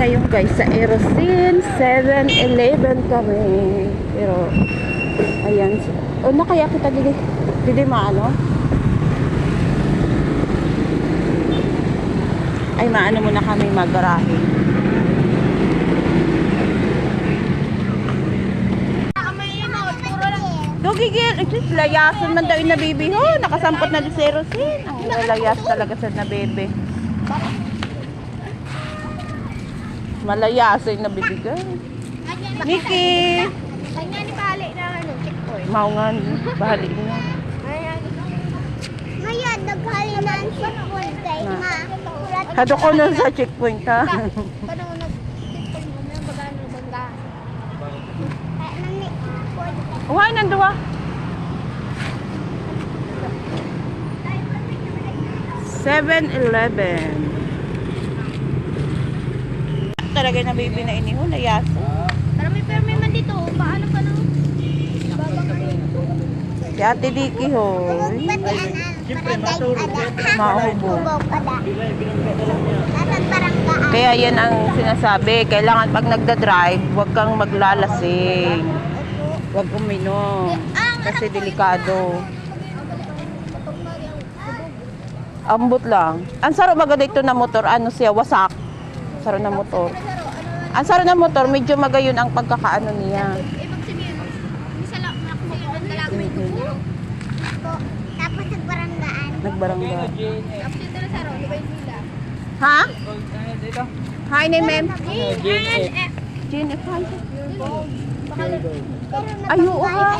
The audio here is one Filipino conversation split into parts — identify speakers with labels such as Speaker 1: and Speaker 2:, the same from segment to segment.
Speaker 1: ngayon guys sa Erosin 7-Eleven kami. Pero ayan. O na kaya kita dili maano? Ay maano muna kami magarahe. Gigil, layasan man daw yung nabibi ho, nakasampot na di si Erosin. Ang layas talaga sa nabibi. Malayasan yung nabibigay. Nikki!
Speaker 2: Kanya ni balik na checkpoint.
Speaker 1: Maungan, bahali na.
Speaker 2: Ngayon, naghali na ang checkpoint kay ma.
Speaker 1: Hado ko na sa checkpoint ha.
Speaker 2: Parang nag-checkpoint mo na bagano bangga. Kaya nang checkpoint.
Speaker 1: Uhay, nanduwa. $7-Eleven. Talaga na baby na iniho, layas.
Speaker 2: Pero may permi man dito. Paano pa nang?
Speaker 1: Si Ate Diki ho. Maubo. Kaya yan ang sinasabi. Kailangan pag nagda-drive, huwag kang maglalasing. Huwag uminom. Kasi delikado. Ambot lang. Ang saro baga dito na motor, ano siya, wasak. Saro na motor. Ang saro na motor, medyo magayon ang pagkakaano niya.
Speaker 2: Ibig sabihin, isa lang kasi yung dalaga may tubo. Tapos nagbaranggaan.
Speaker 1: Nagbarangga.
Speaker 2: Tapos dito na saro, di ba yung nila?
Speaker 1: Ha? Hi, name ma'am.
Speaker 2: Jane,
Speaker 1: Jean, hi.
Speaker 2: Ay,
Speaker 1: oo ha.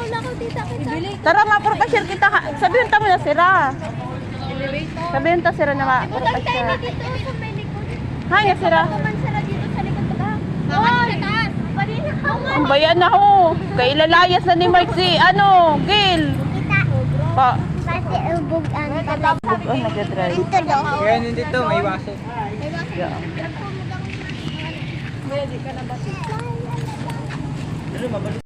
Speaker 2: Lako tita kita.
Speaker 1: Tara, mapropasyon kita. Sabihin ta mo na sira. Sabihin ta sira na mapropasyon.
Speaker 2: Dito sa may likod.
Speaker 1: Hi, na sira.
Speaker 2: Kumansara dito sa likod ko. Bawal sa taas. Padina ka.
Speaker 1: Ang bayan na ho. Kay lalayas na ni Mark si, ano, Gil.
Speaker 2: Kita.
Speaker 1: Pa.
Speaker 2: Pati ubog ang
Speaker 1: Oh, nag-drive.
Speaker 2: Dito do.
Speaker 3: Kaya dito, may waso.
Speaker 1: Yeah.
Speaker 3: Ano, mabalik.